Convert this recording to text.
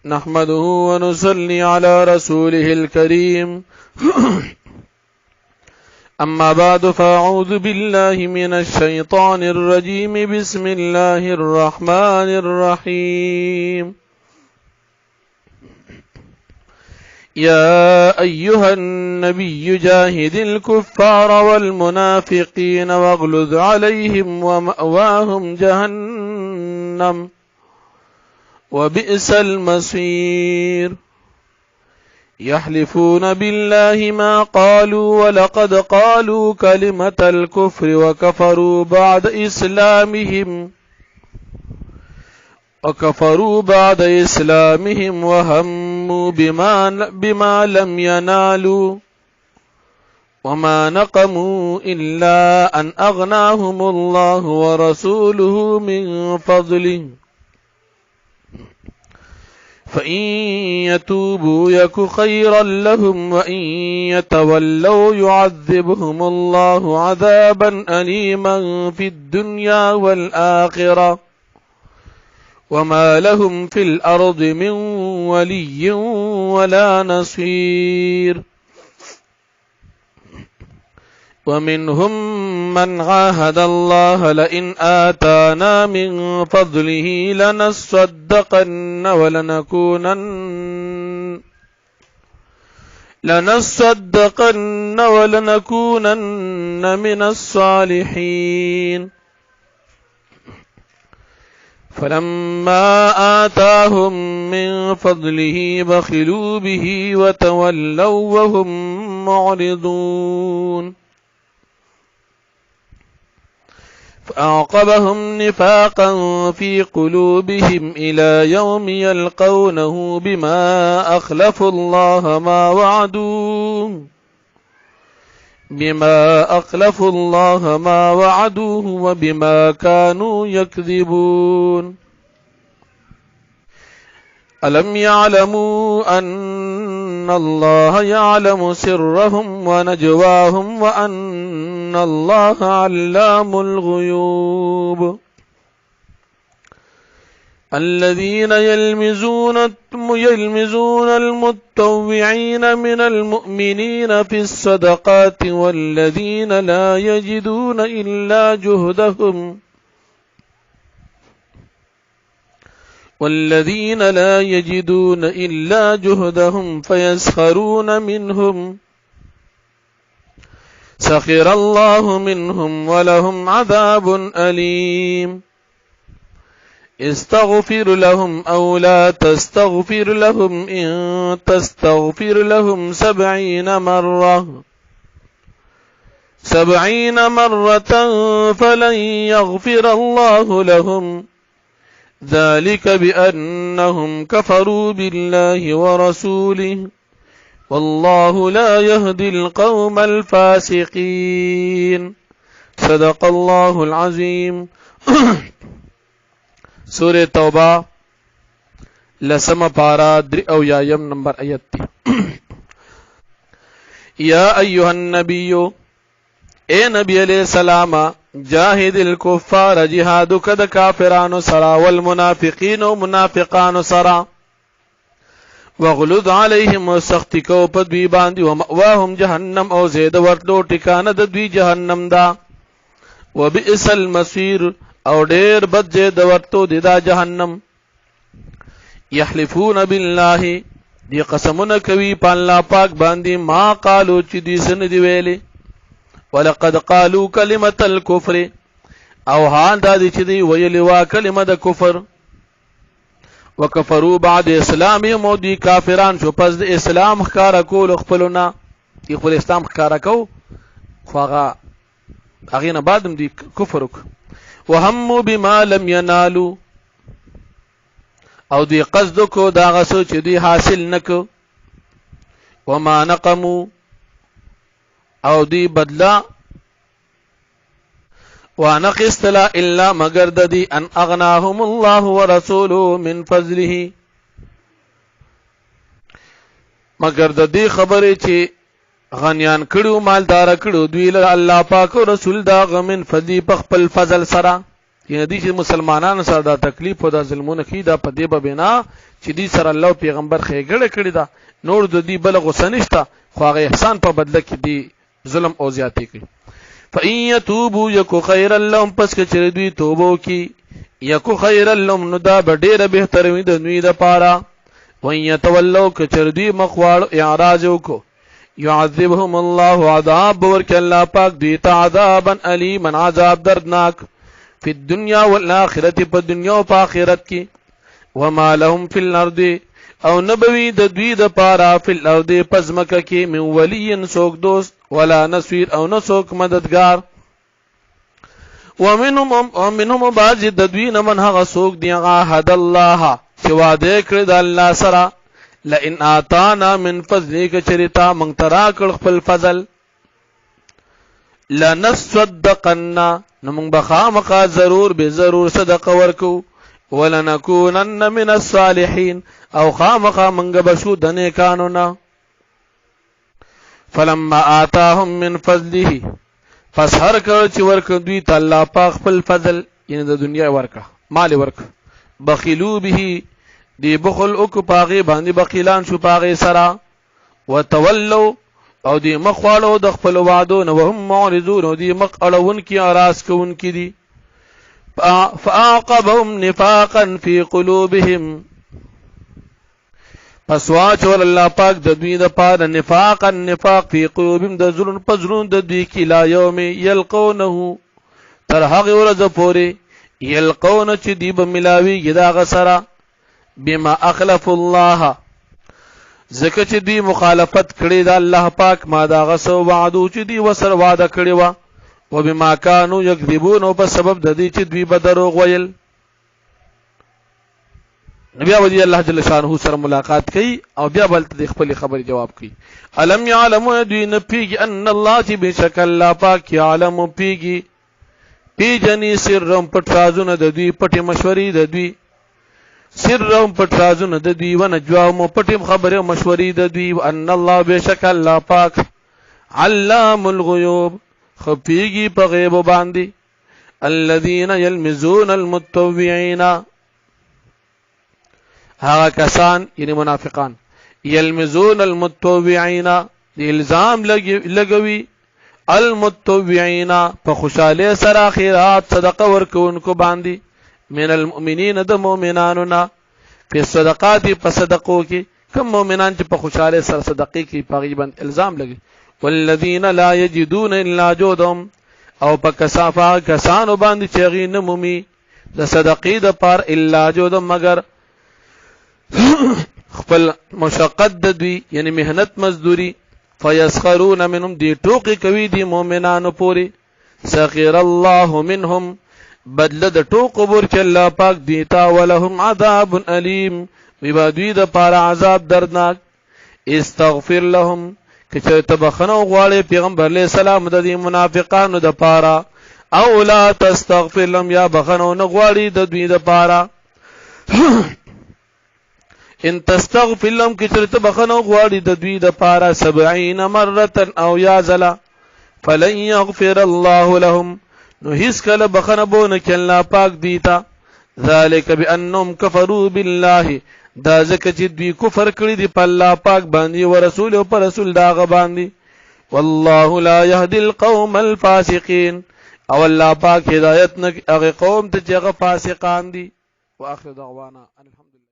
نحمده ونصلي على رسوله الكريم أما بعد فأعوذ بالله من الشيطان الرجيم بسم الله الرحمن الرحيم يا أيها النبي جاهد الكفار والمنافقين واغلظ عليهم ومأواهم جهنم وبئس المصير يحلفون بالله ما قالوا ولقد قالوا كلمة الكفر وكفروا بعد إسلامهم وهموا بما لم ينالوا وما نقموا إلا أن أغناهم الله ورسوله من فضله فإن يتوبوا يك خيرا لهم وإن يتولوا يعذبهم الله عذابا أليما في الدنيا والآخرة وما لهم في الأرض من ولي ولا نصير ومنهم من عاهد الله لئن آتانا من فضله لنصدقن ولنكونن من الصالحين فلما آتاهم من فضله بخلوا به وتولوا وهم معرضون فأعقبهم نفاقا في قلوبهم إلى يوم يلقونه بما أخلفوا الله ما وعدوه وبما كانوا يكذبون ألم يعلموا أن الله يعلم سرهم ونجواهم وأن الله علام الغيوب الذين يلمزون المتطوعين من المؤمنين في الصدقات والذين لا يجدون إلا جهدهم فيسخرون منهم سخر الله منهم ولهم عذاب أليم استغفر لهم أو لا تستغفر لهم إن تستغفر لهم 70 مرة فلن يغفر الله لهم ذلك بأنهم كفروا بالله ورسوله والله لا يهدي القوم الفاسقين صدق الله العظيم سورة توبہ لسم پارا در او یایم نمبر آیت تی یا ایوہ النبیو اے نبی علیہ السلام جاہد الکفار جہادو کد کافرانو سرا والمنافقین و منافقانو سرا وغلظ علیہم و سختی کو پدوی باندی و مأواہم جہنم او زید ورطلو ٹکانا دوی جہنم دا و بئس المصیر او ډیر بد دې د ورتو دا جهنم یحلفون بالله دی قسمونه کوي په الله پاک باندې ما قالو چې دې سن دی ویلي ولقد قالوا كلمه الكفر او هان دا دي چې دی ویلي وا کلمه د کفر وکفروا بعد اسلامهم او دی کافران شو پس د اسلام ښکارا کول خپلونه دی خپل اسلام ښکارا کو خواغه اغه نه بعدم دی کفر وک وهموا بما لم ينالوا او دی قصد کو دا غسو چې دی حاصل نکو وما نقموا او دی بدلا وانقست لا الا مگر د دی ان اغناهم الله ورسوله من فضله مگر د دی خبره چې غنیان کړو مالدار کړو دوی له الله پاک او رسول دا غمن فضی په خپل فضل سره یعنی دي چې مسلمانانو سره دا تکلیف او دا ظلمونه کی دا په دې بنا چې دي سره الله پیغمبر خېګړه کړی دا نور د دې بل غوسه نشته خو هغه احسان په بدله کې دي ظلم او زیاتی کوي. فإن يتوبوا يكو خيرا لهم پس که چر دوی توبو کی یکو خیرا لهم نو دا ډیره بهتر وي د دوی د پاره. وان يتولوا که چر دوی مخواړو اعراض وکړو يعذبهم الله عذاب ورک الله پاک دوی ته عذابا الیما عذاب دردناک فی الدنیا والآخرة په دنیا او په آخرت کې. وما لهم فی الارض او نبوی د دوی د پاره فی الارض پزمکه کې من ولی سوک دوست ولا نصير او نسوک مددگار. ومنهم بعض د دوی نه من هغه سوک دی عهد الله چې وعده کړی د الله سره لئن آتانا من فضلک چرتا من ترا کړ خپل فضل لنصدقنا نو موږ بخامخا ضرور به ضرور صدقه ورکو ولنكونن من الصالحين او خامخا موږ بشو د نیکانو نه. فلما آتاهم من فضله پس هر کله چې ورک دوی ته الله پاک خپل فضل یعنی د دنیا ورکا مال ورک بخیلو به دی بخل او کو پاغي باندې بخیلان شو پاغي سرا وتولوا او دی مخوالو د خپل وعدو نه وهم معرضون او دی مقړون کی اراس کون کی دي. فاعقبهم نفاقا في قلوبهم پس واچول الله پاک د دوی د پاره نفاق النفاق فی قلوبهم د ظلم پزرون د دوی کی لا یوم یلقونه تر هغه ورځ پورې یلقون چې دی به ملاوی یدا غسرا بما اخلف الله زکه چې دی مخالفت کړی د الله پاک ما دا غسو وعدو چې دی وسر وعده کړی و او بما كانوا یکذبون او په سبب د دې چې دوی به دروغ ویل. نبی او دی الله جل شانه سره ملاقات کوي او بیا بلته خپل خبر جواب کوي. الم يعلموا دوی نه پیږي ان الله چې بشک الله پاک يعلم پیجنی سرهم پټ رازونه د دوی پټي مشورې د دوی سرهم پټ رازونه د دوی ونجواهم پټي خبره مشورې د دوی ان الله بشک الله پاک علام الغیوب خفیږي په غیب باندې. الذين يلمزون المتطوعين هغه کسان یعنی منافقان یلمزون المتطوعين دی الزام لګوي المتطوعين په خوشاله سره خیرات صدقه ورکوونکو باندې من المؤمنین د مؤمنانو نه په صدقات په صدقو کې کوم مؤمنان چې په خوشاله سره صدقې کې تقریبا الزام لګي. والذین لا یجدون الا جهدهم او په کثافه کسانو باندې چې غي نه مومي د صدقې د پار الا جهدهم مگر خپل مشقت د دوی یعنی مهنت مزدوری. فیسخرون منهم دی ټوکی کوي دی مؤمنانو پوری. سخر الله منهم بدل د ټوکو ورکړي الله پاک دیتا ولهم عذاب الیم وی دوی د پاره عذاب دردناک. استغفر لهم که تبخنو غواړي پیغمبر علیہ السلام د دې منافقانو د پاره او لا تستغفر لهم یا بخنو نه غواړي د دوی د پاره ان تستغفر لهم که چرته بخنو غواړي د دوی د پاره 70 مره او یا زلا فلن يغفر الله لهم نو هیڅ کله بخنه بونه کې الله پاک دیتا. ذالک بانهم كفروا بالله دا ځکه چې دوی کفر کړی دی په الله پاک باندې او رسول او پر رسول داغه باندې. والله لا يهدي القوم الفاسقين او الله پاک هدایت نه هغه قوم ته چې هغه فاسقان دي. واخر دعوانا الحمد